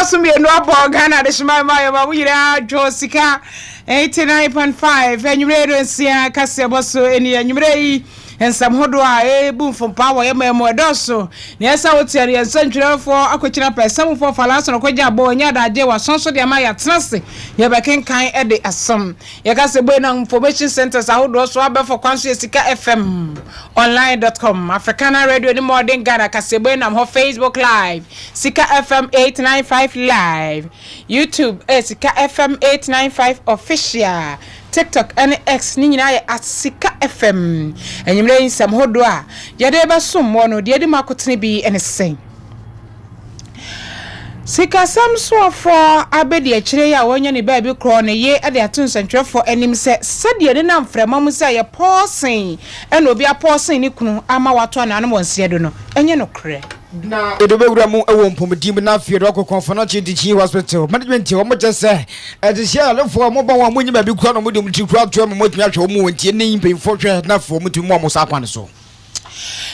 Basumi no abo Ghana de shima ma we ira Josika 89.5 enyumre nsia kase boso eni enyumre yi ensam hodo a ebu from power yememo edoso ne esa wotiare ensantwerefo akokyina pesam fo falance no kwaja bo nya daje wa sonso de ma ya tenase ye bekenkan e de asam ye kase bo na information centers ahodo so abefo kwanso Sika FM online.com Africana Radio ni modern Ghana kase bo na ho Facebook live Sika FM 895 live YouTube Sika FM 895 official TikTok and X ni nyina at Sika FM enyimre insam hodo a yede be som wono de de makotene bi ene sen Sika samso for abedi a kire ya wonya ne ba bi kro ne ye ade atonsantwefo anim se sade ne na mframa mu se ye pausin ene obi a pausin ni kunu ama wato na no wonse do no enye no kre na edobewura mu ewo mpomdim na fiero akokon chi di hospital management o mo jese ade sia lefo mo ba wa mo nyima bi kura no mo de mti kura to mo tumi ahwe mo wontie ne yimpe fo hwe na fo mo tumi mo sa kwan so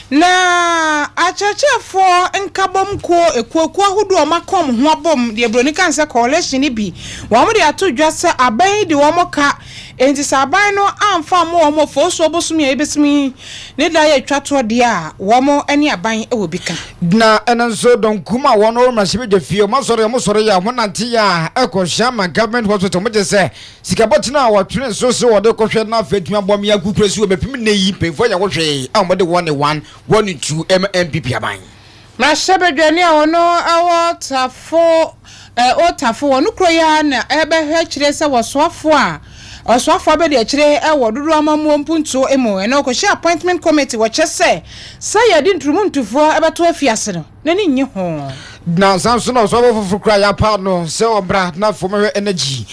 na achachefo nkabom ko ekuoku ahudu o makom ho abom de broni kanse coalition bi wo mo de atodwa se aban de wo mo ka enti saban no amfa mo mo fo so bosumi ebesimi ne da ya twato de a wo mo ani aban e wo bika na enanso don kuma wo no ma sibe de fie mo sore ya mo nante ya eko shama government hospital mo je se sikabot na wo twene so wo de ko hwe na fatumi abom ya kukuresi wo bepim ne yi pefo ya wo hwe a mo de 1 2 MPP aban na shebedwani a wono awotafo otafo wono kroya na ebe hwe kire se wosoafo a oswafo be de kire wododo amamu mpuntuo emo eno ko share appointment committee wo chese say yedi ntrumuntufo ebeto afiase no nani nyi ho na samson no so fofo kra ya pa no se obra na fo energy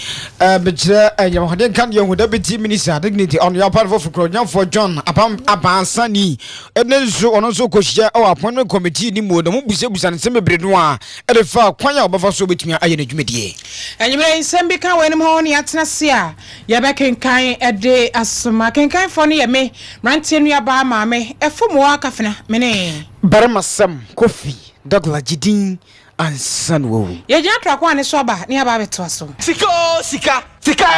be kire yamhode kan ye hu deputy minister dignity on your part fofo kra nyam for John apam abansani enenso ono so ko share appointment committee ni mo no mu busebusa ne se mebre no a e de fa kwan ya obafa so betumi aye na dwumedie enyimre nsem bi kan wenim ho ne atena se a ye be kenkan ede asoma kenkan fo ne ye me rantie nua ba ma me efomo akafena mene Baramasam Kofi Dogla Jidin and Sunwo. Ye jatra kwa ne soba ni aba beto so. Sika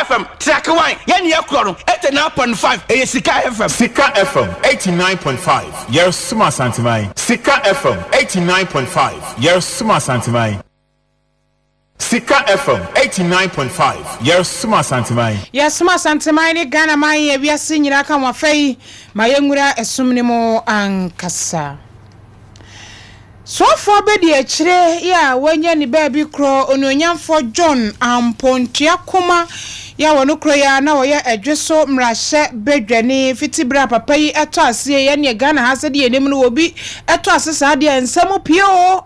FM track wine yen ye kro 89.5 e Sika FM. Sika FM 89.5 yer suma santimai. Sika FM 89.5 yer suma santimai. Sika FM 89.5 yer suma santimai. Yes suma santimai ni Ghana man ye wiase nyira ka wafai ma yenwura esumni mo ankasa. So for bedi a chire ya wenye ni baby kro ononyamfo John ampontua kuma ya wono kro ya na wo ya edweso mrahye bedwane fitibra papa yi eto ase ye ne Ghana ha se de enim no obi eto ase sa de ensamo pio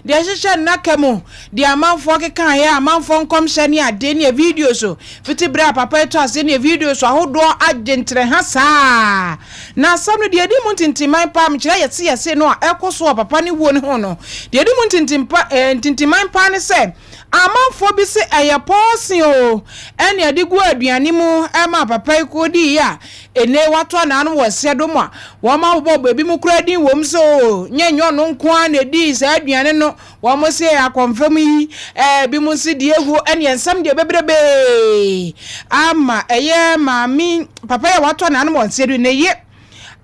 de hyehyɛ nakemu de amanfo kekan ya amanfo nkomhye ne ade ne video so fitibra papa eto ase ne video so ahodo agentre ha saa na samno de edi muntintiman pa mkyerɛ yɛse no a ekoso papa ne wo ne ho no de edi muntintiman pa ne se amanfo bi se eyepɔsin o ene adigu aduane mu ema papa ikodi ya ene wato na anu wose do mu a wo ma bobo bi mu kura din wom so nyenyo no nko an edi sa aduane no wo mo se akonfam yi bi mu se die egu ene ensam de bebrebe ama eye mami papa ya wato na anu wose do ne ye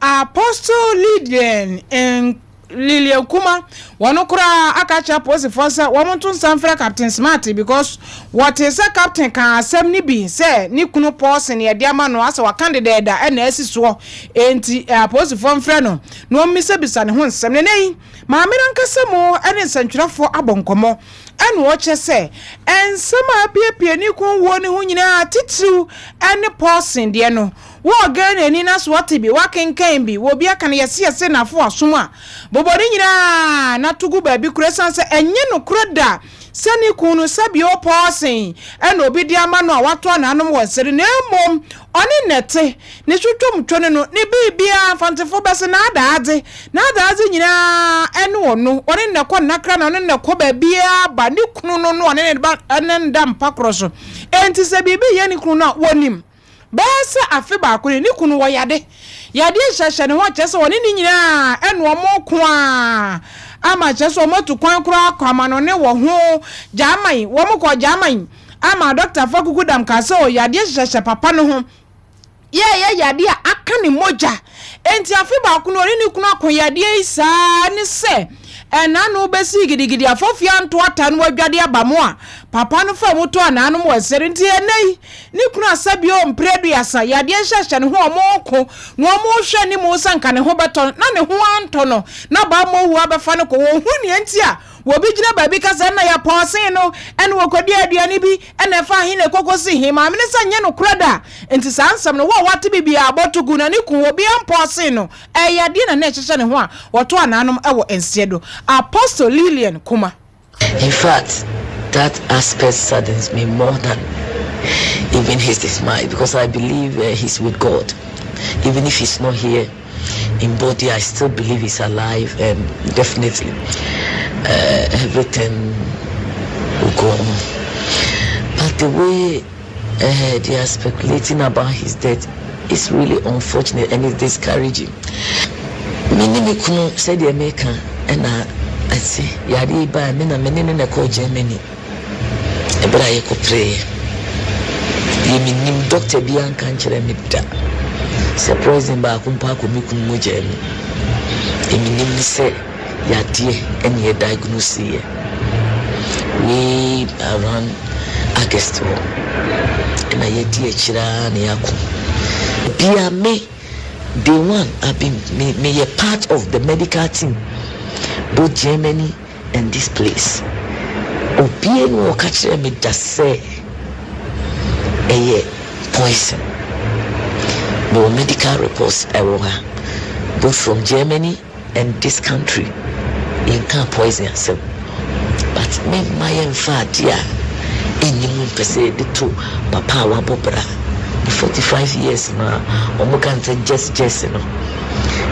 apostle leading en Lilian Kuma wano kura akacha posi forsa wamuntu nsamfra Captain Smart because what is a captain kan asem ni bi say ni kunu person ye dia ma no asa wa candidate da na asiso enti posi formfra no no mmisa bisa ne ho nsem ne nei ma me rankasa mo ene nsantwerefo abonkomo ene wo che say ensema piepie ni kun wo ne ho nyina titiru ene person de no wo Ghana ni na so watibi wakenkan bi wo bia kan yese na fo asom a bobodi nyina na tugu ba bi kuresan se enye no kroda sani kunu sabi o person ena obi di ama no a wato na anom wosere na emom oni nete ne twotwom twone no ne bibia fantefo bese na adaade nyina ene ono oni ne ko nakra na oni ne ko ba bia ba ne kunu no no oni ne ba enen dam pakroso enti se bibi ye ne kunu na wonim bese afi ba ko ni kunu wo yade hyehye ne ho kyese woni ni nyina eno omo ko a ama cheso motu kwan kura kwama no ne wo ho jaman wo mo ko jaman ama doctor fakuku dam ka se o yade hyehyɛ papa no ho ye yade aka ne moja enti afi ba ku no ni kunu akoyade isa ne se ena no besi gidigidi afofia nto ata no adwade abamo a papa no fa moto ana no mo sere nti enei ni kunu asabio mpredu asa yade hyehyɛ ne ho omoko no mo hwɛ ni mo sanka ne ho beto na ne ho anto no na ba mo hu abefa no ko wo hu ne enti a wobi gina baby kasa na ya pɔsen no ene wokodi aduane bi ene fa hin ekokosi hin ma mene sa nye no krada enti sansam no wo wate bibia abotugu na ne ku obi ampɔsen no yade na na ekyehye ne ho a woto ananom ewo ensiedo Apostle Lillian Kuma. In fact, that aspect saddens me more than even his dismay, because I believe he's with God. Even if he's not here in body, I still believe he's alive, and definitely everything will go on. But the way they are speculating about his death is really unfortunate and it's discouraging. Many people said the American and I say, Yadi by men and men in a call Germany. But I could pray. You mean Dr. Bianca and Cheremita. Surprising by Kumpaku Mikum Mujem. You mean say, Yadi and your diagnosis. We around August and I yet chira and Yaku. Dear me, the one I've been me a part of the medical team, both Germany and this place. Obien will catch them with just say a poison. No medical reports both from Germany and this country in can't poison yourself. But me my infatia in you per se the two papa wa popra 45 years now or can't just you know.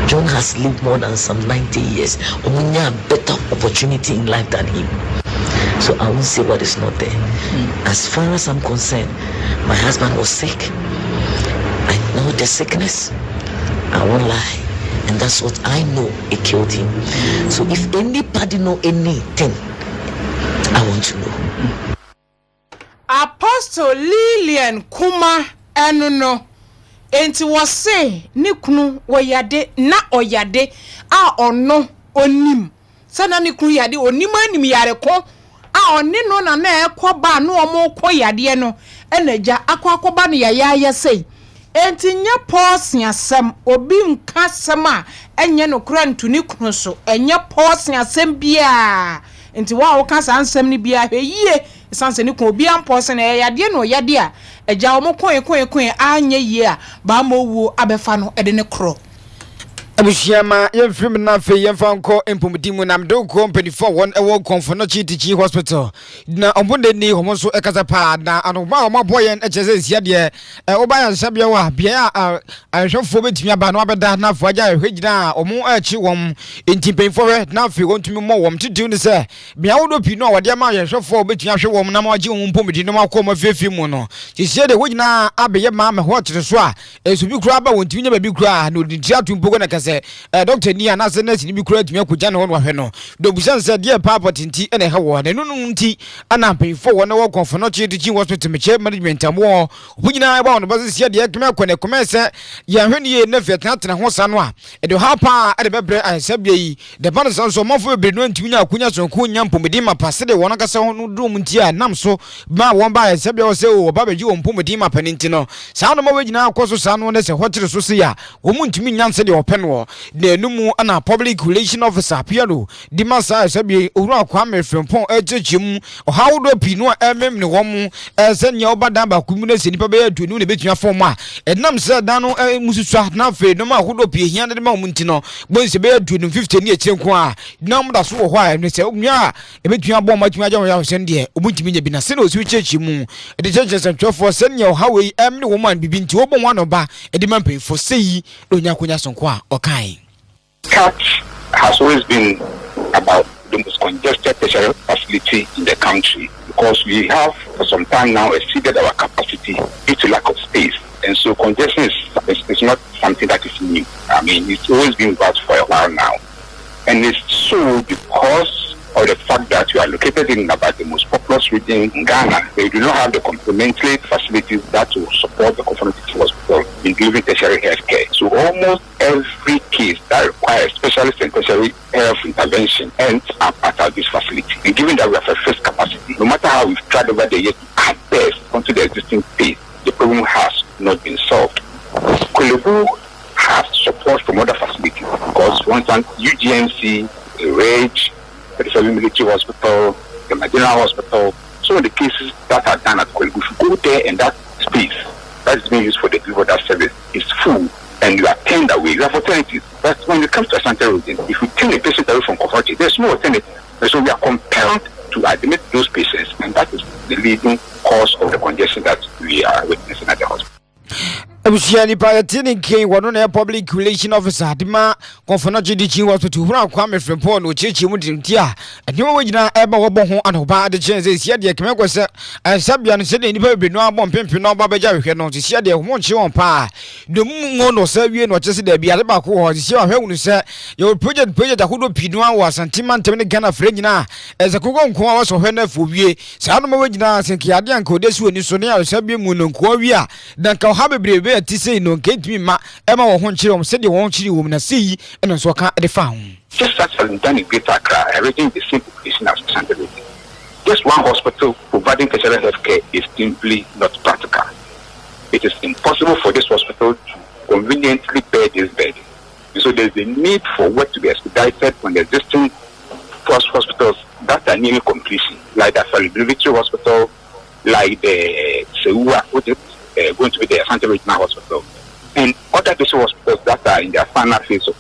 John has lived more than some 90 years. Omunya better opportunity in life than him. So I won't say what is not there. As far as I'm concerned, my husband was sick. I know the sickness. I won't lie. And that's what I know, it killed him. So if anybody know anything, I want to know. Apostle Lillian Kuma no. Enti wose ni kunu woyade na oyade a ono onim sana ni kunu yade onim anim yare ko a oni no na na ekoba no omo ko yade no enaja akwakoba no yaya sei enti nya pause asem obi nka asem a enye no kura ntuni kunu so enye pause asem bia enti wa wo ka san asem ni bia hweye sanse ni kun obi ampose na yade no yade a eja omo kwen anye ye a ba mo wu abefa no ede ne kro Abushiama yemfim na fe yemfa nko empomdimu na mdo company for one ewo konfono chitichi hospital na ombunde ni homonso ekasa pa na anoba o maboyen echeze sia de oba ya sabia wa bia ahwefo betimi aba na abeda na afaja ehwegina omo achi wom entipenfo na fe wontumi mo wom titu ni se bia wodo pi no wode ma ahwefo betimi ahwe wom na ma agi wom mpomdi no makoma fefi mu no tisie de wogina abeye ma me ho tere so a esubi kura ba wontumi nya ba bi kura na odinti atumpogo na Dr. Nia na se nesi ni bi kura tumi akugya ne ho no ahwe no do busan se de papa tinti ene ha wo na nunu nti ana mpefo wo na wo konfono chitichi hospital meche management amo wogina ba wono base sia de keme akone komese ya hwe ne na fiatena ho sa no a e de ha pa ade bebre ansabia yi de ban so so mofo bebre no ntumi nya akunya so ko nya mpomedi ma pase de wona kasa ho no dum nti a nam so ba won ba ansabia wo se wo ba beji wo mpomedi ma paninti no sa no ma wogina akoso sa no ne se hotere so se ya wo mu ntumi nya nse de open the numu ana public relation officer piano di masa sabi owura kwa mefrempon ejejim how do pinu emem ne wom senya obada ba kumu na senipa be aduanu ne betua form a enam se da no mususua na fe no ma hodo pie hia de ma omunti no bonse be aduanu 50 ne ekire nko a nam da so wo ho a ne se omua e betua bom ma tua ja sen de omuntimi nya bi na se na osu chechi mu e de chechi sentwofo senya how we em ne woman bibi nti obon wa no ba e de mampe for sei do nya konya sonko a okai. CAT has always been about the most congested tertiary facility in the country because we have for some time now exceeded our capacity due to lack of space. And so congestion is not something that is new. I mean, it's always been bad for a while now. And And it's so because of the fact that you are located in about the most populous region in Ghana. They do not have the complementary facilities that will support the community hospital in delivering tertiary health care. So almost every case that requires specialist and tertiary health intervention ends up at this facility. And given that we have a fixed capacity, no matter how we've tried over the years to add best onto the existing space, the problem has not been solved. Kolebu has support from other facilities because, for instance, UGMC, the RAGE, the Reserve Military Hospital, the Medina Hospital, some of the cases that are done at Kolebu, if you go there and that space that is being used for the delivery of that service is full and you are turned away, you have alternatives. But when it comes to Asante region, if we turn a patient away from Koforidua, there's no alternative. And so we are compelled to admit those patients, and that is the leading cause of the congestion that we are witnessing at the hospital. Abusiani Palatini came one on a public relation officer, Dima, Confonaji Dichin was to run Kwame from Pond, which he would tia, and you would not ever wobble and obey the chances. Yet, the Kamakwas and Sabian said in the no one pimping no Babaja cannot see the one she on pa. The moon or Serbian or just the Bialabaco or the Sierra Hone said, your project who do Pinoa was and Timan Temecana Fregina as a Cogon Coas or Henna Fubie, Sadamawina and Kiadian Codes when you Sonia Serbian Moon and Quavia, then Kahabe. To say no get me ma Emma or Honchiro said you won't see woman see and also can't the found. Just as has done in Greater Accra, everything the same population as Santa. Just one hospital providing tertiary health care is simply not practical. It is impossible for this hospital to conveniently bear this burden. So there's a need for work to be expedited on the existing first hospitals that are nearing completion, like the Military Hospital, like the Awuah, which is going to be the Asante Regional Hospital, and other district hospitals that are in their final phase of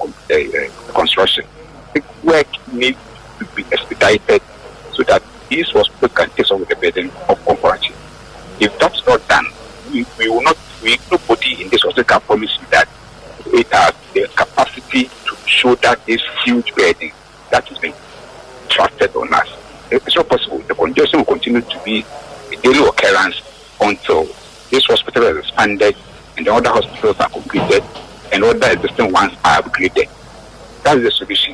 construction. The work needs to be expedited so that these hospitals can take some of the burden of Koforidua. If that's not done, nobody in this hospital can promise you that it has the capacity to show that this huge burden that is being trusted on us. It's not possible. The congestion will continue to be a daily occurrence until this hospital is expanded and the other hospitals are completed and other existing ones are upgraded. That is the solution.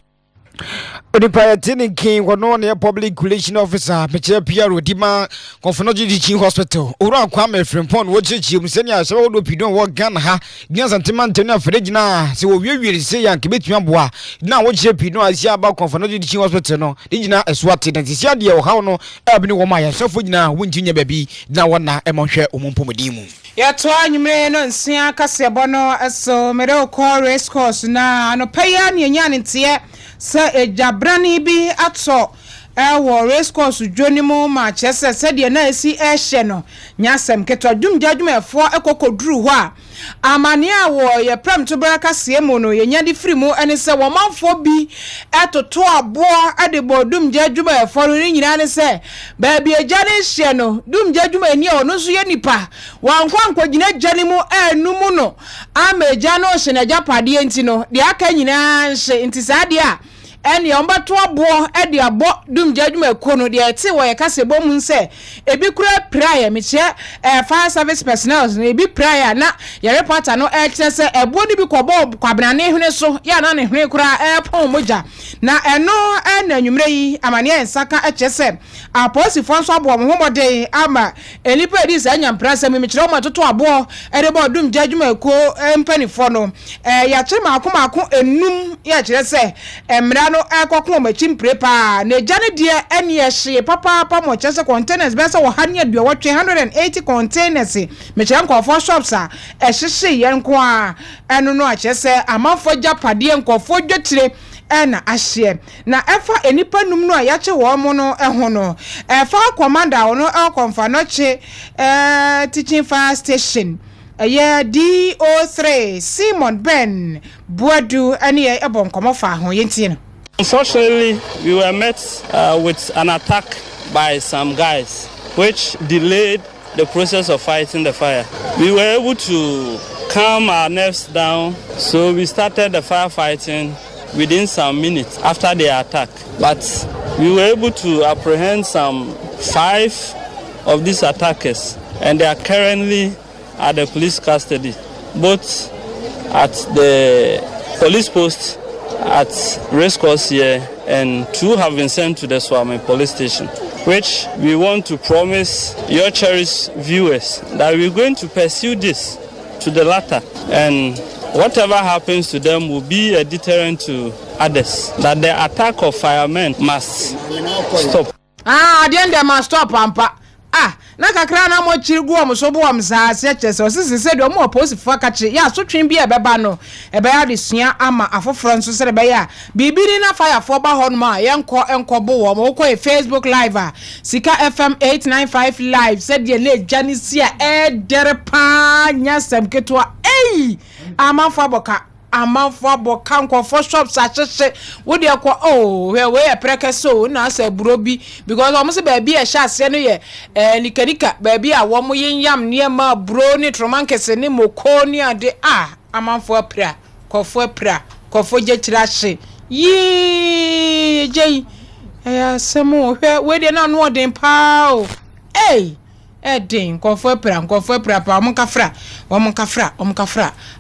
The Palatini came one on a public relation officer, Mr. Pierre Dima, Confonaji Dichin Hospital, Ura Kwame from Pond, which you send so do Pidon work gun ha, Nias and Timantana Fregina, so we will say and commit Yamboa. Now, what you know, I see about Confonaji Dichin Hospital, no, did you not as what it is Yadia or how no, Abinu Womaya, so for now, winning your baby, now one na Emosha Umumpomodimu. Yatwa nyumre no nsia kase bono eso mere ko race course na no paya ne nyan ntie se ejabrani bi ato wo race course dwonimu ma chese se de na esi ehye no nyasem keto dwumjadwum efo ekokoduru ho a amane a wo ye prem to braka se mu no ye nya di free mu ene se wo manfo bi etoto abo ade bo dwumjadwum efo ro nyina ne se ba bi eja ne hye no dwumjadwum ani a ono so ye nipa wankwa gina jani mu enum no ameja no hye na japade enti no de aka nyina hye enti saade a eni ombato abo e de abo dum jadwuma ekono de ete wo ye kase bom nse ebi kura prayer me che fire service personnel na ebi prayer na ye reporter no e che se ebo ni bi kobo kwabenane hwene so ya na ne hwene kura e pon moja na eno na nwumre yi amane ensaka e che se aposi fo so abo mo homode ama enipa edi sa nyampra me kire o matoto abo e de bo dum jadwuma eko empanifo no ya che maako enum ya kire se emra no akoko machim prepa na jane die ene ehye papa mo chese containers be se wo ha ne adua 180 containers me kire nkofo shops a ehye yenko a eno no a chese amafo japade nkofo dwetire na ahye na efa enipa num no a yache wo mo no eho no efa commander ono konfa no che teaching fire station DO3 Simon Ben Buadu ani ebon komofa ho yentie no. Unfortunately, we were met with an attack by some guys, which delayed the process of fighting the fire. We were able to calm our nerves down, so we started the firefighting within some minutes after the attack. But we were able to apprehend some 5 of these attackers, and they are currently at the police custody, both at the police post at race course here, and 2 have been sent to the Swami police station, which we want to promise your cherished viewers that we're going to pursue this to the latter, and whatever happens to them will be a deterrent to others, that the attack of firemen must stop. The end they must stop, Pampa. Na kakra na mo chirigu o so bo am sa se chese o sisi se do mo post fo kache ya so twin bi e beba no e be ya de sua ama afoforo nso se be ya bibiri na fire fo ba ho no ma enko bo wo mo ko Facebook live Sika FM 895 live said ye le janisia e dere pa nya sem keto amanfo aboka nko shops achese wo de ko we e preke so na asa buro bi because o mo se ba bi e sha ase no ye nikanika ba bi a wo mo yenyam ne ma buro ni tromankese ni moko ni ade amanfo apra kofo je kirahye yi je asemo we de na no den pa Edin kofo pra pa omkafra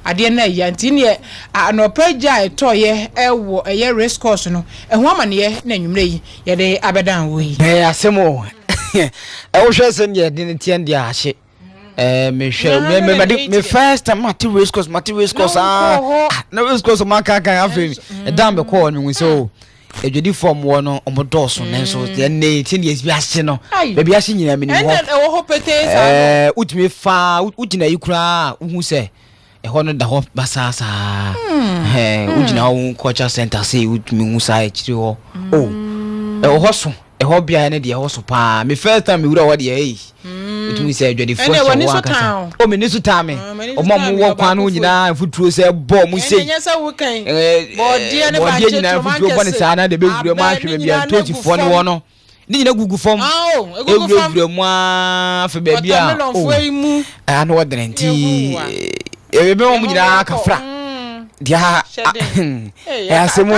ade na yanti ne anopeja etoye ewo eye race course no eho amane na nwumre yi ye de abedan wo yi asemo wo hwe se ne de tie ndi ahye me first time mati race course na race course maka kan afeni dan be call me so ejodi form wo no omodoso nenso de ne ti ne bi ahye no be bi ahye nyina me ni ho ho pete utimi fa utina yikura uhu se ho no da ho basasa ugina wo culture center say utimi hu sai chiri ho ho so ho bia ne de ho so pa me first time me wura wo de utimi say ejodi form wo aka o me nisu tame o mo wo kwa no nyina futuro se bo mu sei enye se wo kan bo de ne ba che nyina futuro bo ne sa na de be wura ma hwe me bia 24 ne wo no ni nyina gugu form ewura mu afa ba bia no wo denti be mo nyina kafra dia asemo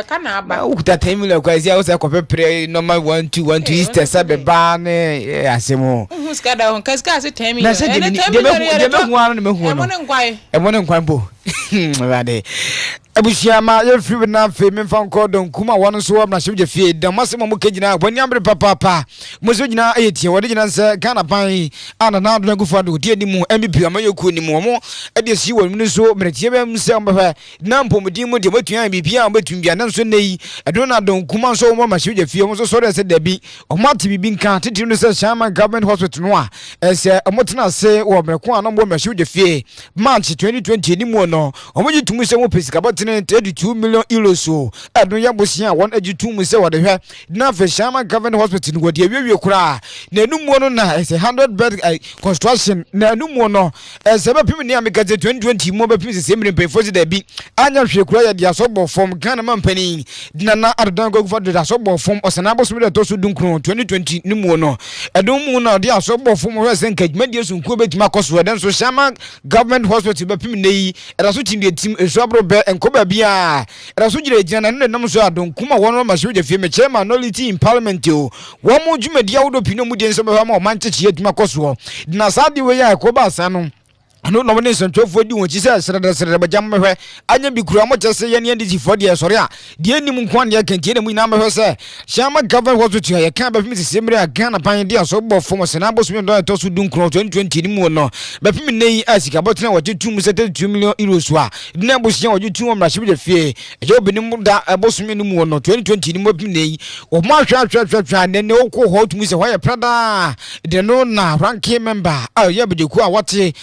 kana aba ukuta temile kwazi ya ose kopepre normal 1 2 easter sabe ba ne asemo skada hon kaska ase temile na se de me huano ne me huano emone nkwan bo bade abushia ma ye free na fe me fa nko don kuma wono so na shebje fie da masemo mo kegina boni ambre papa mo so gina ayetie wode gina se kana pan ana na do ngufa do die ni mu MVP amayeku ni mu mo e de si wonu so mretie be mse mba na mpomudi mu de matuan bibia a betum bia na so nei edo na don kuma so mo ma shebje fie mo so so de se dabi o mati bibi nka titiri no se Shaman Government Hospital no a ese omotena se wo mreko ana mo ma shebje fie March 2020 ni mu no o mo jitum se mo pesika 32 million euros so adu ya bosia won agitu mu se wode hwe na fe Shaman Government Hospital ngo de awie kura na enum no na ese 100 bed construction na enum no ese be pim ni amekaze 2020 mo be pim se semre pefo de bi anya hwe kura ya dia so bo form Ghana mampani na adan go for de so bo form osana boso de to so dunkro 2020 ni mu no edum mu na dia so bo form we se nkagma dia so nko betima koso den so Shaman Government Hospital be pim nei era so tim de tim esuabro be enko bia era so gire gina na nam so adon kuma wono ma so je fie me chairman minority in parliament o wo mo dwumadi awodo pino mu de nso be ma o mancheche adwuma koso na sadi we ya ko ba sa no no ne sentofo di won chi se sere ba jam mehwe anya bi kura mo chese ye ne ndi fo de sore a de nim nkwan de kantie ne mu na mehwe se Shaman Government Hospital ye kan ba fi semre a Ghana pan de aso bo fo mo se na bo so do to so dun kro 2020 ni mu no ba fi nei asika botena wo jetu mu 32 million euros a na bo sia wo jetu mo mra shebe fie e jo bi ni mu da bo so ni mu no 2020 ni mo bi nei o ma hwa ne o ko ho tu mu se ho ye prada de no na ranking member a ye be ku a wote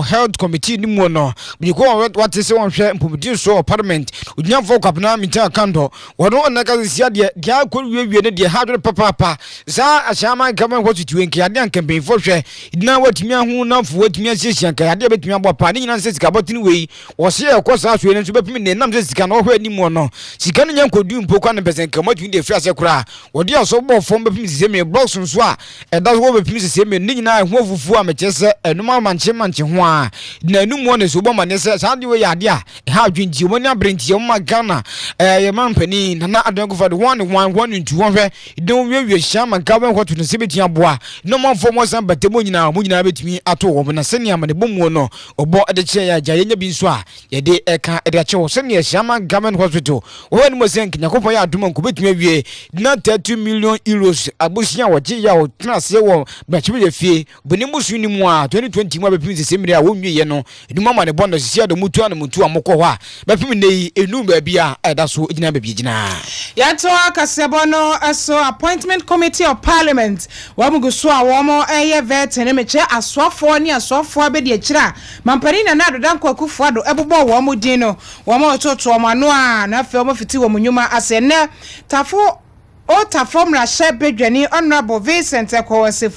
health committee ni mu no bi ko what say won hwe mpomudi so parliament unyamfo kwapna mita kando wono na ka sia de dia ko wie ne de hadre papa za Shaman Government Hospital enke ade an campaign fo hwe na watimi ahu na fo watimi asiesia ka ade betimi abo pa ni nyina se sika botini wei wo se e ko sa hwe ne so bepimi ne nam se sika no hwe ni mu no sika no nyankodu mpo kwa ne pesen ka matwi de frase kura wodi aso bo fo bepimi se me blocks nso a e da so bepimi se me ni nyina hu ofufu a me chese enuma manche ho a na nu mo ne so bo ma ne se sa de we ya de a ha adwenti mo nya brenti mo Ghana ye man pani na adon go for the 1 into 1 hwe de we hia man ka ben hoto ne se betia boa no man fo mo san batemo nyina mo nyina betumi ato wo na se ne amane bomu no obo de che ya ja yenya bi nso a ye de eka de che wo se ne hia man government hospital wo ni mo se nkyakopon ya adom nko betumi awie na 30 million euros abusia wo je ya wo tena se wo bachibe ye fie boni musu ni mu a 2020 mu bepim se mire a wo nwie ye no eduma ma ne bondo sisi ado mutu an mutu amokọ ho a bepim nei enu ba bia eda so ejina ba bi ejina ya to akasebo no so appointment committee of parliament wa muguso a wo mo eye vet ne meche asofo ni asofo abedi akira mampani na nado danko akufo ado ebobo wo mo din no wo mo toto mo ano a na fe mo fiti wo mo nyuma ase ne tafo o ta formula she bedwani honorable Vincent Akwasi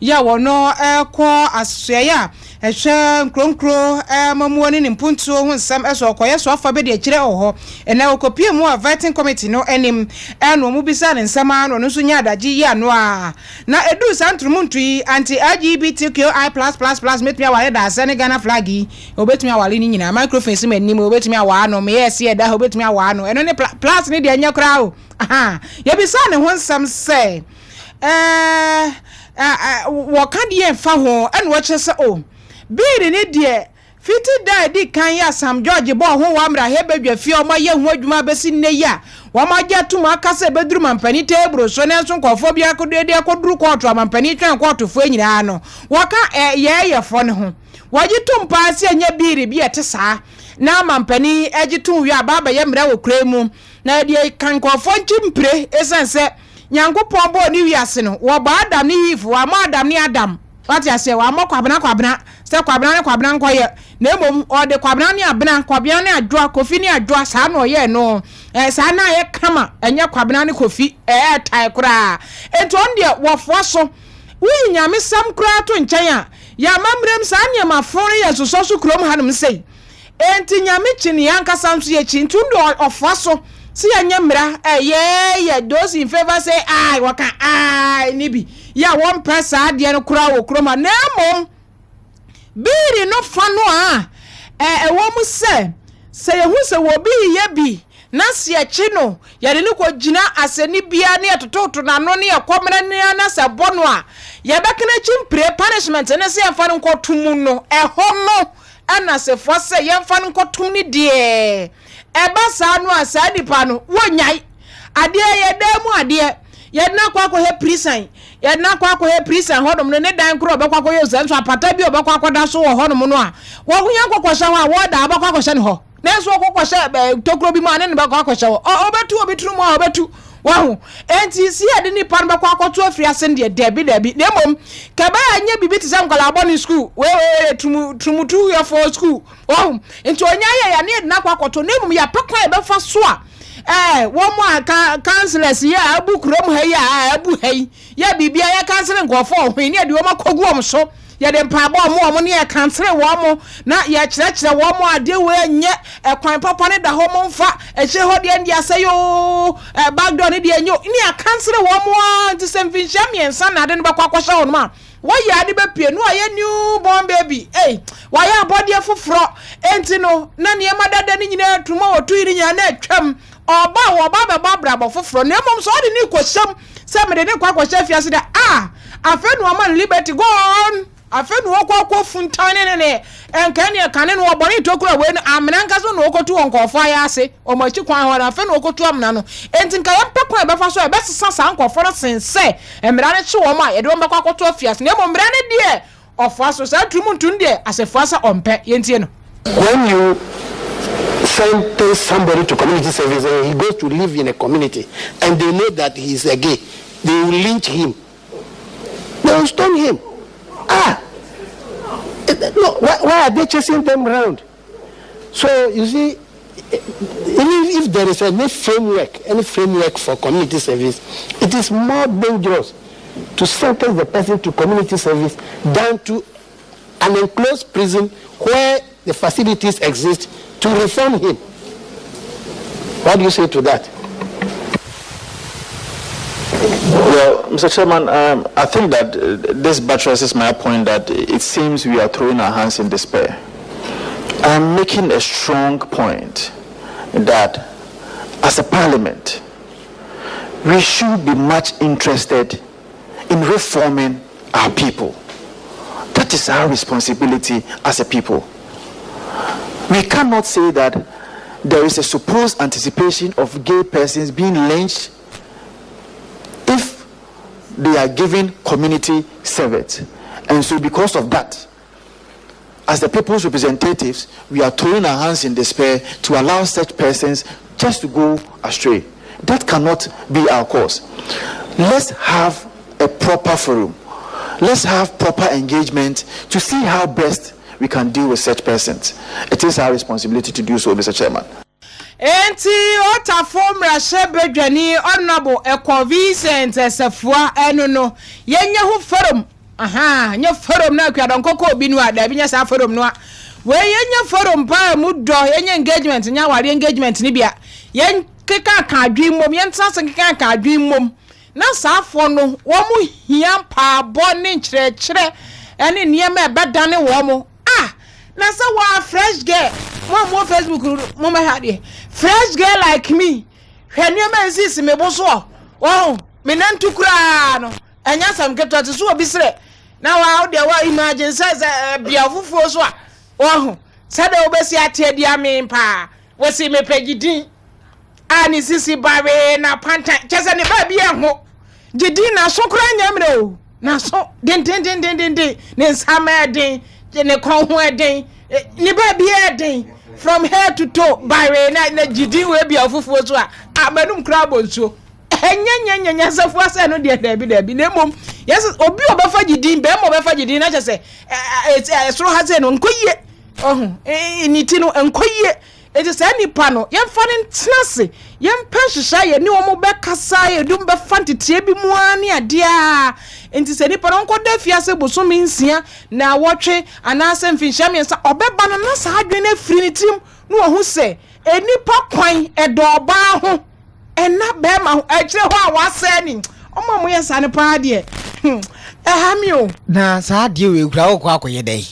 ya wono ko asoya ehwe nkronkro mamuoni ni mpuntu ho nsam eso koye so afa be de akire oho ena okopie mu a vetting committee no enim eno mu bisa ne nsam ano no so nya adaji ya no a na edu santrum ntui anti LGBTQI++ metumi awale da ase ne Ghana flag yi obetumi awale ni nyina microphone sim enim obetumi awa no me yes ye da obetumi awa no eno ne plus ne de anya kra o aha ye bisa ne ho nsam se wo kan de fa ho eno wo chese o biri ni die fiti da di kan ya Sam George bo ho wa mra he badwa fi o ma ye hu adwuma besi ne ya wa ma ja tuma akase beduru mampani tebro so ne nso nkofo bia kodede akoduru koto mampani twan koto fo nyina no wa ka ye fo ne ho waji tumpa ase anya biri bi etesa na mampani agitu wi ababa ye mra wo kremu na die kan kofo nchimpre esense nyankopon bo ni wi ase no wo ba Adam ni Eve wa ma Adam ni Adam wati ase wa mo kwabena se kwabena nkoye na emom o de kwabena ni abena kwabena ni adwa kofi ni adwa sa na oye no sa na ye kama enye kwabena ni kofi tai kura ento onde wofo so wi nyame sam kura to nchen a ya mamrem sa anya mafore ya soso so krom hanum sei enti nyame chini yankasa nso ye chi ntundo ofo so si anya mra ye those in favor say ai waka ai nibi ya one person ade no kura wo kroma na mom biri no fano a wo mu se ye hu se wo bi ye bi na se achi no ya de ne ko gina aseni bia ne atototo na no ne yakomra ne na se bono a ye bekena chimpre punishment ne se yemfa no kotum no ho no ana se fo se yemfa no kotum ni de eba sa no asa dipa no wonyai ade ye demu ade ye na kwa ko he prison ye na kwa he prison hodom no ne dan kro obekwa ko yo zanso apata bi obekwa ko da so ho hodom no a wo hunya kokosha ho a wo da obekwa ko hye ne ho na so kokosha tokro bi ma ne bekwa ko hye ho obetu obetru mu a obetu wahu enti si ade ni pan bekwa ko to afri ase de debi na mom ka ba anya bibi ti sam kwala aboni school we trumutu ya for school wahu enti onya ya ne na kwa ko to na mom ya pekwa e be fa so a wo mo aka councillors ya abu krom ha ya abu hei ya bibia ya councillor ngofo ho ni ade wo makogu om so ya de mpabo mo ne ya councillor wo mo na ya kyerɛkyerɛ wo mo ade we nye kwan papa ne da ho mo mfa ehye ho de ndi asayo backdoor ne de enyo ni ya councillor wo mo antisemfinhia miensa na ade ne bakwa kwahye ho no ma wo ya ade be pie no aye new born baby wa ya body foforo enti no na ne ma dada ne nyina tuma wo tuiri nya na atwam oba be brabo foforo na mom so de ni kohyam se me de ne kwa kohyɛ fiase da afenu ama liberty go on afenu okwa funtane ne enka ne kane no obori tokura we no amena nka so no okotu onkofo ya ase omachi kwan ho afenu okotu amna no enti nka yempe kwa be fa so e be sesa sa nkofo no sense emra ne che wo ma ye de wo be kwa kotu afiase na mom mra ne de ofo aso sa tumuntun de asefo asa ompe yentie no when you sentence somebody to community service and he goes to live in a community and they know that he is a gay, they will lynch him. They will stone him. No, why are they chasing them around? So you see, even if there is any framework for community service, it is more dangerous to sentence the person to community service than to an enclosed prison where the facilities exist to reform him. What do you say to that? Well, Mr. Chairman, I think that this buttresses my point that it seems we are throwing our hands in despair. I'm making a strong point that as a parliament, we should be much interested in reforming our people. That is our responsibility as a people. We cannot say that there is a supposed anticipation of gay persons being lynched if they are given community service. And so because of that, as the people's representatives, we are throwing our hands in despair to allow such persons just to go astray. That cannot be our cause. Let's have a proper forum. Let's have proper engagement to see how best we can deal with such persons. It is our responsibility to do so, Mr. Chairman. Enti otafom rashe bedwani honorable Vincent Esefua eno yenye hu forum nye forum na kwadonkoko obi nu ada binya sa forum no we yenye forum pa mu do yenye engagement nya ware engagement ni bia yen keka ka adwimom yen transe keka ka adwimom na sa afo no wo mu hia pa boni nkyerɛkyerɛ ene niema ebedane wo mu na so wa fresh girl mo Facebook mo ma hade fresh girl like me hwaniema nsisi me bo so me nantu kura no enya sam keto te so obi sere na wa de wa imagine says bia fufuo so said obesi atedi amempa wasi me pagidin ani sisi bare na panta chese ne ba bia ho gidi na so kura nyamre o na so den ne nsama den ne kon ho eden ne ba bia eden from head to toe bare na gidi we bia fufuo so amanum kura bonso enya safu ase no de dabi na mom yes obi obefa gidi be mo obefa gidi na chese soro ha se no nkoye niti no nkoye eti se nipa no yemfa ne ntenase yempa hwehwa ye ne omo be kasa ye dum be fantetie bi mu ani ade a enti se nipa no nkoda fiase bosomi nsia na wotwe anase mfinhia mensa obeba no na sa adwene firi ne tim no ohu se enipa kwan edoba ho ena be ma ho akire ho a wase ni omo mo yesa ne pa de hamio na sa de we kura wo akoye dai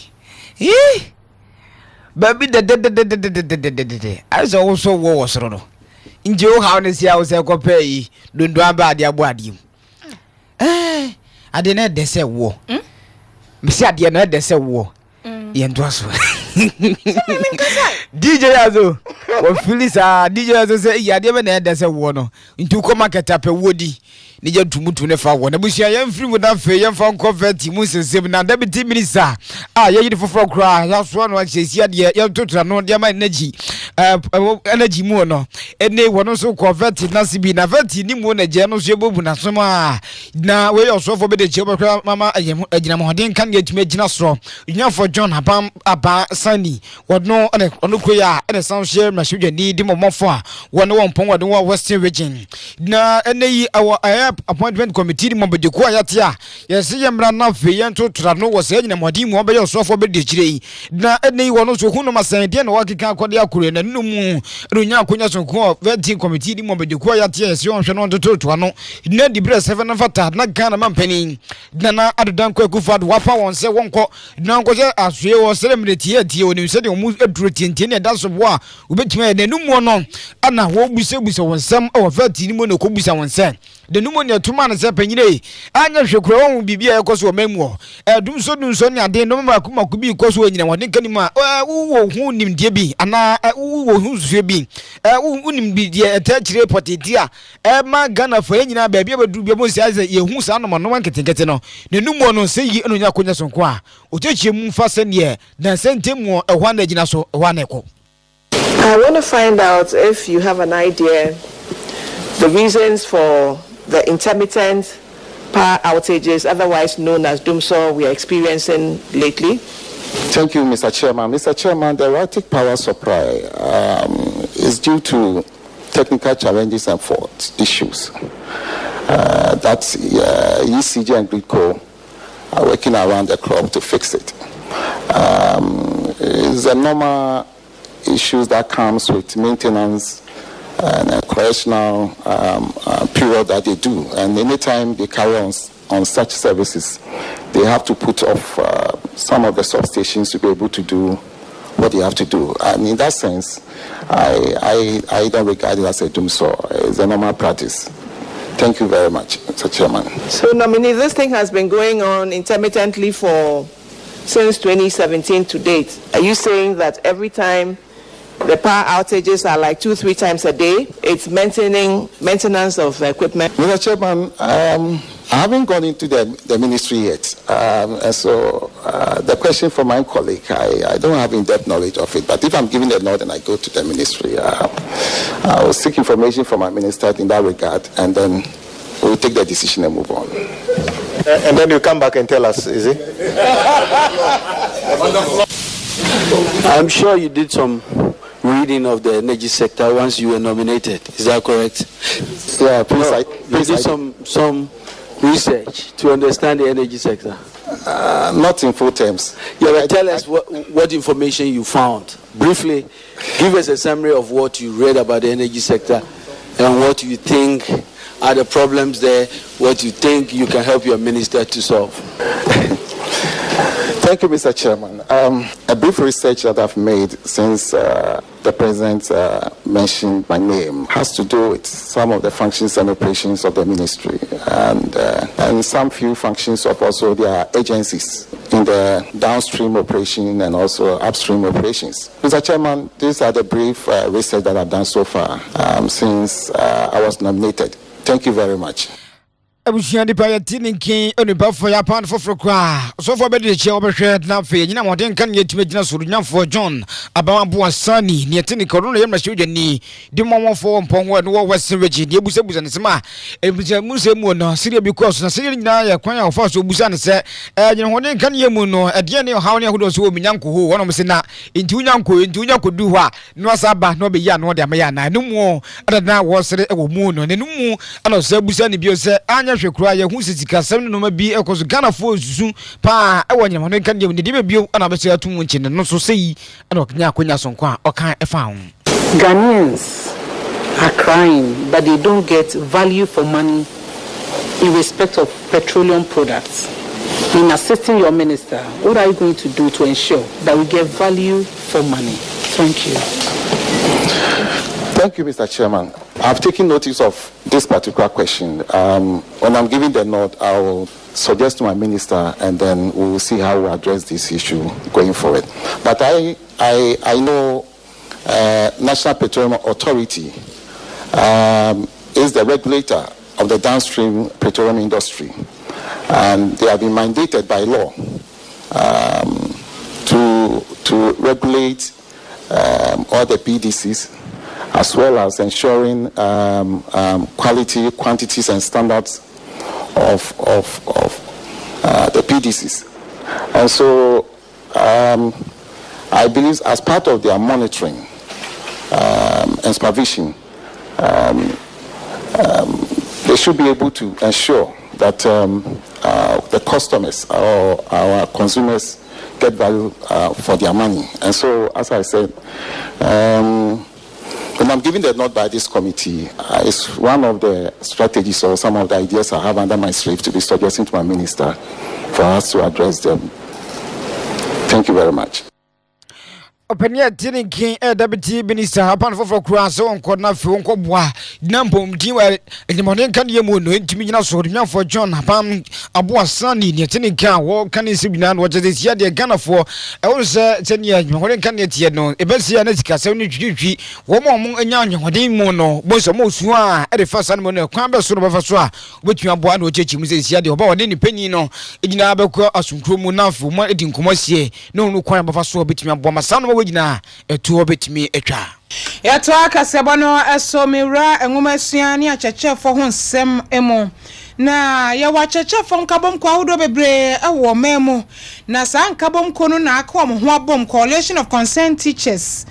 baby de aso wo so wo soro no nje wo ha ne sia wo se ko pay dondo aba ade abo ade ade na de se wo misi ade na de se wo ye ndo aso DJ Azo wo filisa DJ Azo se ya de be na de se wo no ntu ko market ape wodi ni je tumutu ne fa wo na busia ye mfiri mu da fe ye fa convert mu sesem na deputy minister ye yidi foforo kra ya so no achesi ade ye totra no de ma energy energy mu no ene wono so convert na sibi na veti ni mu na je no so ebobu na so ma na we yo so fo be de che obekra mama agina moden kan ye tuma gina so nya for John aba sani wono ono koya ene san share na shudwa ni di momofo a wono won pon wono wa Western region na ene yi appointment committee mo be de ko ayate a yes ye mra na fe ye ntotra no wo se agina moden mu obe yo so fo be de chire na ene yi wono so hunu masan de na wakika akode akure na numu runya akonya so ko vetting committee di mo be de ko ayate yes yo hwe no ntoto no na di bre 7 na fata na Ghana mampani na adodan ko akufad wapa won se wonko na nko je asue wo celebrity tie oni se de omu eduro tie ne da so bo a obetuma na numu no ana wo busebusa won sam o vetting ni mo na ko busa won se de numu ne tuma na se panyire anya hwekro won bibia ekoso mamu dum so ne ade no maku bi koso anyina won kanima wo hu nimdie bi ana wo hu sue bi wo nimbi de etachire potetia ma Ghana fa anyina ba bia badu bia mo si aze ye hu sa no no nketenkete no ne numu no se yi eno nya konya so nko a otechie mu fa se ne na sentemu ehwa na gina so ehwa na eko. I want to find out if you have an idea the reasons for the intermittent power outages, otherwise known as doomsor, we are experiencing lately. Thank you, Mr. Chairman. Mr. Chairman, the erratic power supply is due to technical challenges and fault issues. That's ECG and Gridco are working around the clock to fix it. It's a normal issues that comes with maintenance and a correctional period that they do. And anytime they carry on such services, they have to put off some of the substations to be able to do what they have to do. And in that sense, I don't regard it as a doom saw. It's a normal practice. Thank you very much, Mr. Chairman. So, nominee, this thing has been going on intermittently since 2017 to date. Are you saying that every time the power outages are like 2-3 times a day, it's maintenance of equipment? Mr. Chairman, I haven't gone into the ministry yet. And so the question from my colleague, I don't have in-depth knowledge of it. But if I'm giving a nod and I go to the ministry, I will seek information from my minister in that regard, and then we'll take the decision and move on. And then you come back and tell us, is it? I'm sure you did some reading of the energy sector once you were nominated. Is that correct? Yeah, please. You did some research to understand the energy sector. Not in full terms. Yeah, but tell us what information you found. Briefly, give us a summary of what you read about the energy sector and what you think are the problems there, what you think you can help your minister to solve. Thank you, Mr. Chairman. A brief research that I've made since the President mentioned my name has to do with some of the functions and operations of the ministry and some few functions of also their agencies in the downstream operation and also upstream operations. Mr. Chairman, these are the brief research that I've done so far since I was nominated. Thank you very much. Abushia di pa tini kin onipa fo ya pan foforo kwa so fo be de che obehwe na fe nyina moden kan yetime gina suru nyamfo John abamabo asani ne tini kono no yemra hwedwani di momofo mponwo no western region ne busabusa ne sema ebuja musemu no sire bi course na sire nyina ya kwan ya fa so busa ne se nyina hoden kan yemu no ade ne hawo ne hodo so o minyanko ho wono mse na enti unyanko du ho a no asaba no be ya no de amaya na no mu adada wo sire e wo mu no ne no mu ana so busa ne bi o se anya hwekura ye hu sitika sem no ma bi ekoso Ghana fo zuzu pa e wo nyama no kan je ne bio ana be se atum nchi ne no so sei ana oknya akonya sonko a okan efa ho. Ghanaians are crying but they don't get value for money in respect of petroleum products. In assisting your minister, what are you going to do to ensure that we get value for money? Thank you. Thank you, Mr. Chairman. I've taken notice of this particular question. When I'm giving the nod, I will suggest to my minister, and then we will see how we address this issue going forward. But I know National Petroleum Authority is the regulator of the downstream petroleum industry, and they have been mandated by law to regulate all the PDCs, as well as ensuring quality, quantities, and standards of the PDCs. And so I believe as part of their monitoring and supervision, they should be able to ensure that the customers or our consumers get value for their money. And so, as I said, when I'm giving the nod by this committee, it's one of the strategies or some of the ideas I have under my sleeve to be suggesting to my minister for us to address them. Thank you very much. Openia Tinking, Deputy Minister, upon for cross on corner for Uncobois, Nampom, Tiwa, and the Modern Candiamuno, Intimina Sodium for John, Pam, Abua Sunny, Yetinica, walk can is Sibinan, what is yet the Ghana for, I was 10 years, Modern Candiatiano, Ebesia Netica, 73, Woman and Yan, Mono, was a most at the first animal, Quamba Surabaswa, which you are born with Chimis, Yadi, about any penino, in Abaco, Asumkumunaf, more eating Comosie, no crime of a sword between Bomasan. Wigna etu obetimi etwa ya to akasebo no eso mewra enwoma suani achechefo ho nsem emu na ya wa achechefo nkabom kwa wodo bebre ewo memu na sa nkabom kono na aka omo ho abom coalition of concerned teachers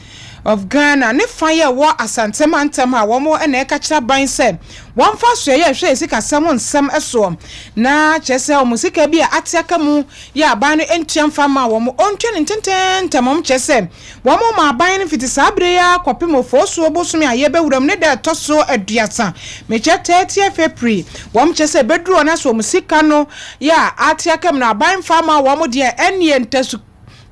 of Ghana ne fire wa asantem antem a womo na e ka kira ban se won fa so ye hwe sika sam nsam eso na chese o musika bi a atiaka mu ya ban no entuam fa ma womo ontwe ne tenten tamom chese womo ma ban no fiti sabre ya kwapem ofoso obosumi aye bewuram ne da toso aduasa me chete tie fepri wom chese bedru na so musika no ya atiaka mu na ban fa ma womo de enie ntasu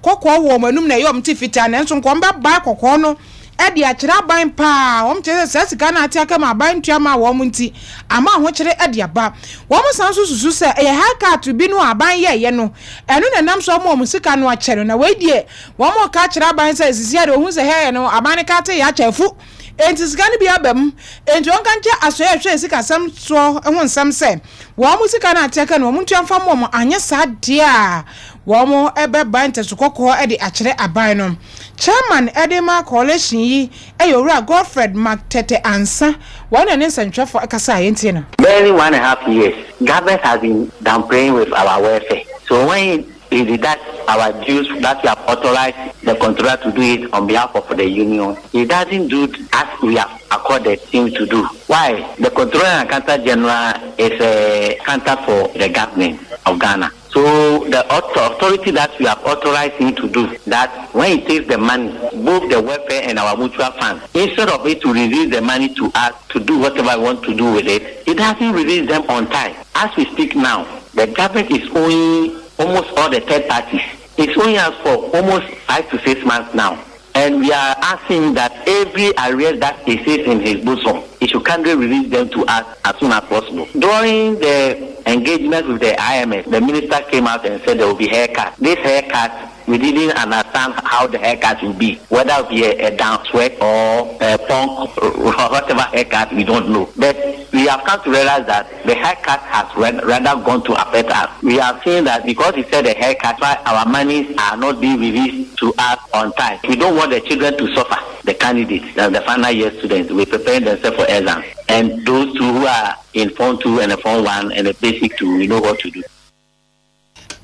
kokko wo manum na yom ti fita na nso nkomba ba kokko no e de akira ban pa wom chese sika na atiaka ma ban tuama wom nti ama ho kire e de aba wom san so susu se e haka to bi no aban ye no eno na nam so mo musika no akere na we die wom ka akira ban se sisi ade ohun se he no aban ka te ya chafu enti sika ni bi abam enti on kan che aso ye hwe sika sam so ho nsam se wom musika na atiaka no wom tuam fa mo anya sa de a wom ebe ban te so kokko e de akire aban no chairman edema coalition yi eyowura Godfred Mactete Ansa one and central for akasa yenti na barely 1.5 years government has been downplaying with our welfare, so when it is that our dues that we have authorized the controller to do it on behalf of the union, he doesn't do as we have accorded him to do. Why? The controller and accountant general is a accountant for the government of Ghana. So the authority that we have authorized him to do, that when he takes the money, both the welfare and our mutual funds, instead of it to release the money to us to do whatever we want to do with it, it doesn't release them on time. As we speak now, the government is owing almost all the third parties. It's owing us for almost 5 to 6 months now. And we are asking that every arrears that he says in his bosom, he should kindly release them to us as soon as possible. During the engagement with the IMF, the minister came out and said there will be haircut. This haircut, we didn't understand how the haircut will be, whether it will be a down sweat or a punk or whatever haircut, we don't know. But we have come to realize that the haircut has rather gone to affect us. We have seen that because he said the haircut, why our monies are not being released to us on time. We don't want the children to suffer, the candidates, the final year students. We prepare themselves for exams. And those two who are in Form 2 and Form 1 and the Basic 2, we know what to do.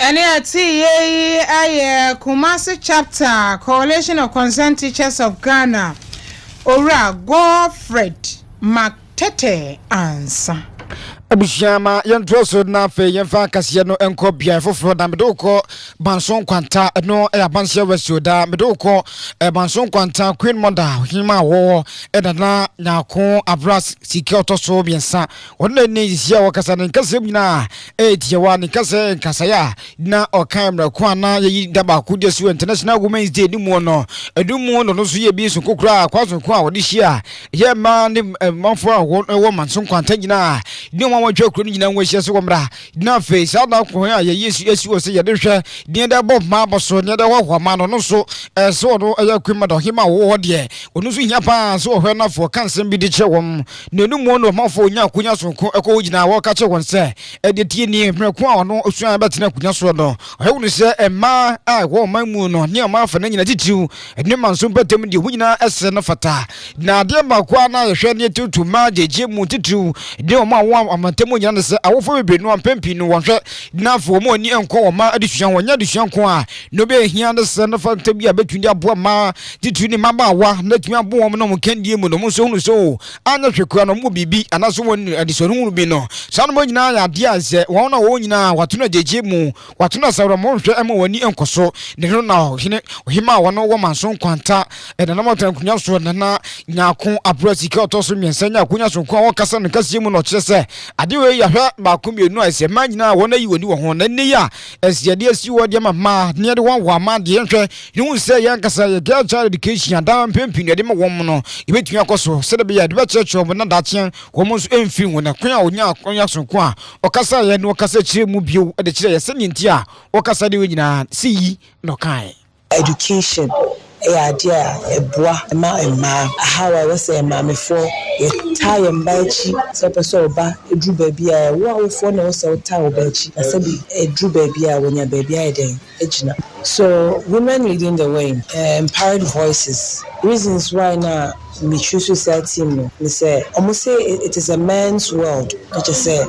Ene ati ye Kumasi chapter Coalition of Concerned Teachers of Ghana Ora Godfred Mactete Ansa Abishama yentwoso na fe yemfa kase no enko bia foforo da medoko banson kwanta no e abanse wesio da medoko banson kwanta Queen Mother hima wo edana nyako abras sikioto so biensa wonna ne yisia wakasa ne kase bina etiewa ne kase kasaya na okamra kwa na yi daba kudie so International Women's Day ni mu no edumu no so ye bi so kokura kwaso kwa wodi hia ye ma ne manfo a wo manson kwanta nyina ni wadwa kro ni nyina nwahia so womra na face ada ko ya yesu esi se ye de hwe ni da bob ma boso ni da hwa ma no so so no ya kwima do hima wo de onu so hia pa so hwe na fo kansem bi de che wom na nu mu no mafo nya akunya so ko eko nyina wo ka che won se e de tie ni hwe ko ono osuan ba tena akunya so no he wonu se ma a wo ma mu no ni ma fa na nyina titiu ni man so betem de hu nyina ese no fata na de ma kwa na ye hwe ni tutu ma jeje mu titiu de o ma wo amantemu nyana se awofo bebrenu ampempi no wonhwe nafo mo ani enko o ma adusuan wonya adusuan ko a no be hia de se no fakta bi abetundi abo ma titu ni mabawa na tumi abo mo no mo kandie mu no mo so hunu so anya hwekua no mo bibi anaso won adisonu hunu bi no sanu mo nyina ya de aze won na wo nyina watono jeje mu watono sawra mo hwe ema wani enkoso ne no na hine ohima wono wo manso kwanta na na mo tan kunya so na nyako abrasika otoso miensanya kunya so kwa wo kasa ne kase mu no kyese adewe ya hwa ba kumienu ase manyina wona yi woni wo ho na ne ya asiade asi wo de mama ne de won wa ma de nhwe hu se ya nkasa ya girl child education ada mpempi ne de ma won no ibetun akoso se de be ya de be checho mo na da chen wo mo so emfi won na kwan onya akonya so ko a okasa ya ne okasa chire mu bio de chire ya se nyinti a okasa de we nyina si yi no kai education idea eboa ma how I was say ma me for tie mbaichi so person oba edru baby a wo for na wo say tie obachi na say bi edru baby a wonya baby a den ejina. So women leading the way, empowered voices, reasons why now me choose society no me say almost say it is a man's world. I just say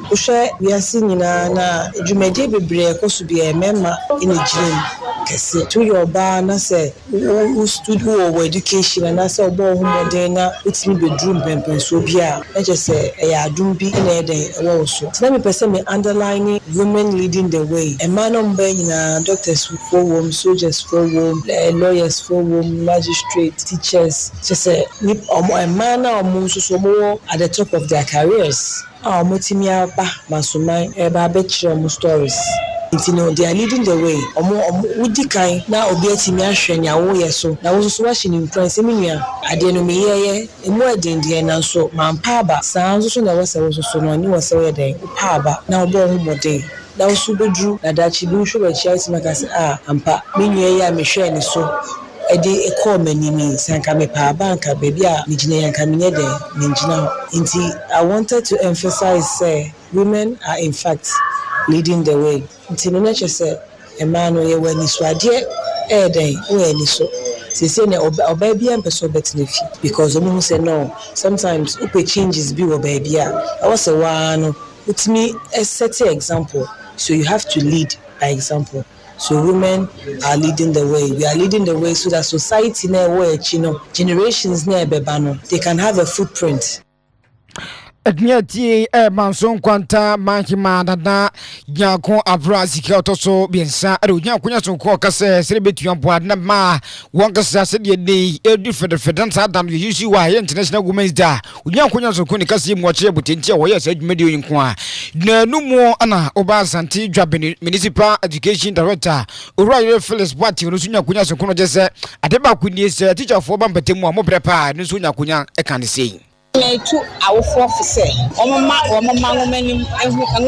we are seeing na edwumade bebre ekoso bi e mema in a gym kese to your ba na say who stood who education and na say obo ho modern na utimi bedroom pempen so bia na je say e ya adum bi na e den e wo so na me person me underlining women leading the way e man no mba nyina doctors for wom soldiers for wom lawyers for wom magistrates teachers just say ni a man na omo so mo at the top of their careers motimi aba masuman e ba be kire mo stories. They are leading the way. Udi kan na obi atimi ahwe nya wo ye so na wo so wa hye ni prince minua ade no me ye emu adendie na so mampa aba san so na wo se wo so no ni wo se wo den pa aba na obo ho modern na wo so bedru na dachi bi hwe ba chia isi maka se ampa minua ye a me hwe ni so edi e call manimi sanka me pa banka baby a me gina yanka me nye den me gina nti I wanted to emphasize say women are in fact leading the way. Nti no na chese e man no ye wani so ade e den o ani so se say na oba bia mpeso betlefi because omo say no sometimes upe changes bi oba bia I was say wa no utimi a set example so you have to lead by example. So women are leading the way. We are leading the way so that society na wo generations na beba no they can have a footprint. Admiati manson kwanta manhima dada nyako abra sika otoso biensa ero nyako sonko kase serebetuan boad na ma wonkasa se de dey edu federal adam yusi wa international women's day nyako sonko ni kase mu ache butentia wo yes adwumadi oyinko a na numo ana oba santi dwabeni municipal education director Uriah Phyllis Bwati no nyako sonko no jese adeba kuni se teacher for bampetemu a mo prepa no nyako nya e kan sei to our officer. Omama woman and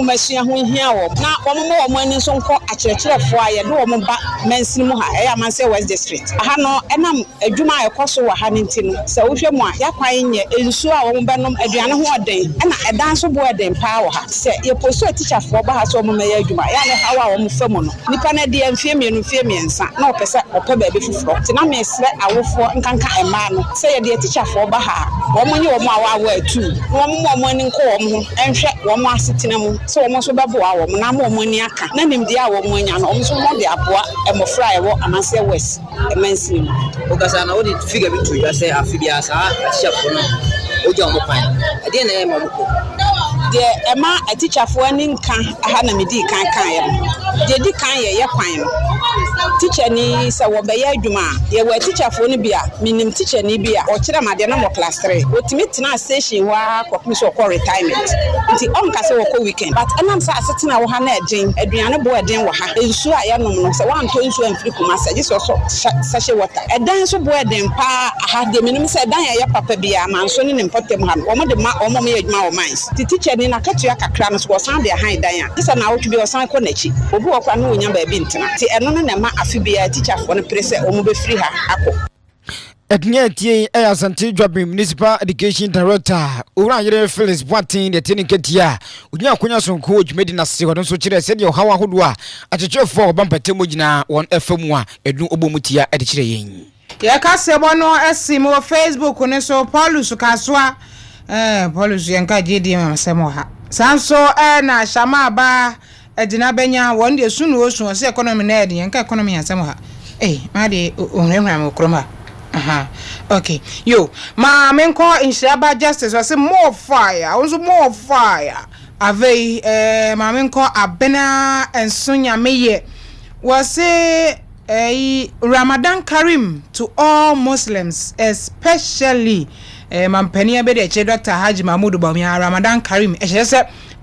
Messia who here. Now, woman is on call at church for I do Omba Mensimuha, I am say West District. I have no, and I'm a Juma Koso Hannington. So if you're more, Yaquine, and so our Banum Adriana who are day, and a dance of word and power. Say, you pursue a teacher for Bahas or Maya Juma, and how our Femono. Nipana de and Femian, no person or baby for. Tinami slept our four and can't a man. Say a dear teacher for Baha. Woman, you are way too. One more morning call and check one more sitting so almost about our money. Name the hour when you almost want the apple and more fry and I say West immensely. Because I know it figure it to you. I say Amphibians are chef for now. Ojo Mopine. I didn't know. The Emma a teacher for any can Hanamidi can. They did kind teacher ni sa wo be ya adwuma ye we teacher for ni bia minim teacher ni bia o kire ma de na mo class 3 otimi tena station wa kwakumi so ko retirement nti on ka se wo ko weekend but enam sa asetena wo ha na edin aduane bo edin wo ha ensu a ye nom no se wan to ensu amfiri kuma sa ji so sachet water edan so bo edin pa ha de minim se edan ya papa bia man so ni nimpotem ha wo mo de ma o mo ye adwuma wo mines ti teacher ni na katua kakra no so san de han dan ya isa na wo twi bi san ko nachi obi wo kwa no wonya ba bi ntena ti eno na ma afibia teacher for no prese omo be free ha akọ Admiati Asante Dwabin Municipal Education Director Uriah Phyllis Bwati the Tiniketia Unyakonya sonko odwumedi na se hodon so kire se de hawa hodo a achechefo bampatemu gina won FM a edu obomutia ede kire yen ya ka se bono esimo Facebook ne so Paulus kaswa Paulus yanka jedi masemo ha sanso na shama ba edina benya won de sunu osu se economy na ede yanka economy asemo ha ma de onhwehwa mo kroma aha okay yo ma menko inshaba justice was more fire also more fire ave ma menko abena ensonya meye was Ramadan Karim to all Muslims, especially Mampenia Bede Che Dr. Haji Mahmoud Bawumia Ramadan Karim.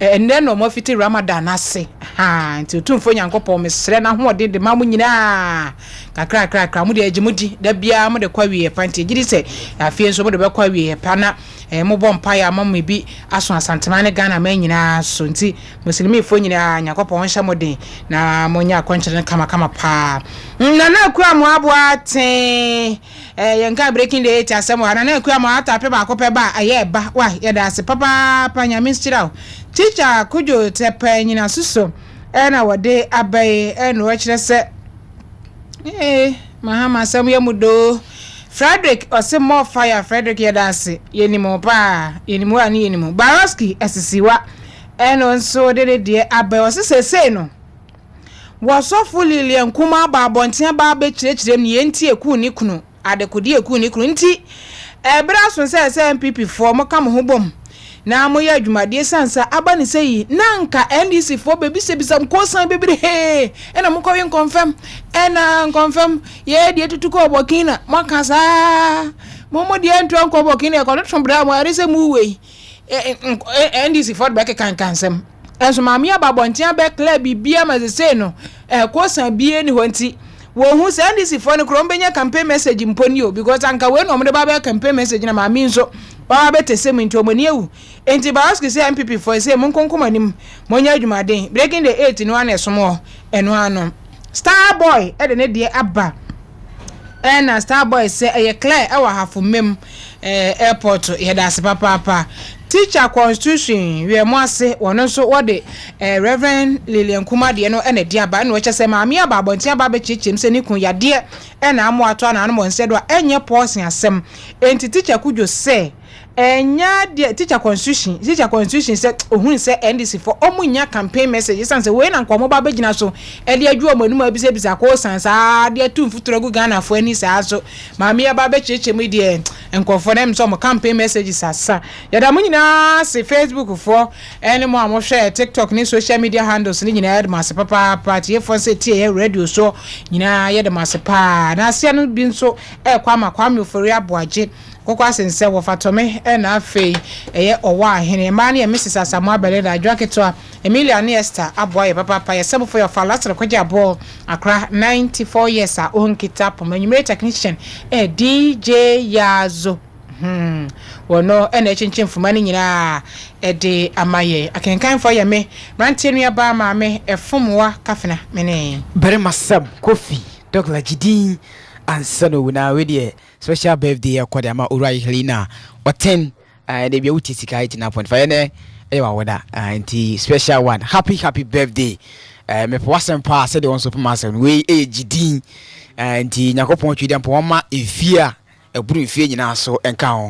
And then no more fiti Ramadan ase. Ha, to two for Yankopo Miss Rena who did the Mamunina. Kakra, Mudi Ejimudi, the Bia, the Kwawi, a panty. Did he say, I feel so the Kwawi, a pana, a mobile pie, mom may be as one Santamana Ghana Menina, Sunti, Muslimi Funina, Yakopo Shamodi, na Monia Quentin Kama pa. Nana Kramwabwate, Yanka breaking the 8 as someone, and I Kramata Peba Copeba, a year, but why, that's a papa, Panya Minstrel. Teacher could you tap in a suso, and our day abay and watch the set. Mahama, some yamudo. Frederick or some more fire, Frederick Yadasi, Yenimo pa, Yenimo and Yenimo. Baroski, as a siwa, and on so did it, dear Abbe was say no. wasofo Lilian kuma ba abonten ba be kirekire ne yenti eku ni kunu adekodi eku ni kunu nti ebra so se MPP fo mo kam ho bom na mo ya adwumade sansa aba ne sei na nka NDC fo bebi se bisam ko san bebire he ena mo koyin confirm ye die tutu ko bokina makasa mo die ntwa ko bokina ko no bra mo are se mu wei NDC fo be kan sem enso ma me ababontia be club bibia ma se sei no ko san bie ni ho nti wo hu se NDC fo ne kro mbenya campaign message mponi o because anka we no mo de ba be campaign message na ma mi nso ba be tese mi nto mani ewu enti ba ask say MPP for say mon konkoma nim monya adwumaden breaking the 8 no an esomo eno ano Starboy e de ne de aba na Starboy say e clear e wa hafo mem airport ye da se papa teacher constitution we mo ase wono so wo de Reverend Lilian Kuma de no ene de aba na wo chese ma me aba abontia ba be chichem se ni kun yade na amo ato na mo nse do enye portion asem enti teacher kudwo say enya de teacher constitution say ohun say NDC for omunya campaign message say we na nkomo ba begina so e de adwo manum abisa ko sansa de tu mfuturo gu Ghana fo ani sa so ma me ba be chechem de nkofo dem so mo campaign message sasa yada mo nyina se Facebook fo ene mo amhwe TikTok ni social media handles ni nyina yada mas papa party fo say tie radio so nyina yada mas pa na asia no bi nso kwa me ofori aboaje kokwa sense wo fatome na afei eye owa ahene ma na Mrs. Asamoah Beleda adwaketo Emilia na Esther aboye papa ye sebo for your falasre kwaja ball Accra 94 years a onkita pomanyumere technician DJ Yazo wono ena chinchin fumani nyina de amaye akenkan for ye me rantenu ya ba ma me efumwa kafena mene bere masam kofi Dr. Jidin ansano na we special birthday akwade ama Urai Helena o 10 de bia wuti sika 89.5 ne e wa woda anti special one happy birthday me po wasem pa se de won so pama asem we Jidin anti nyakopon twidi ampo ma efia eburu efie nyina so enka ho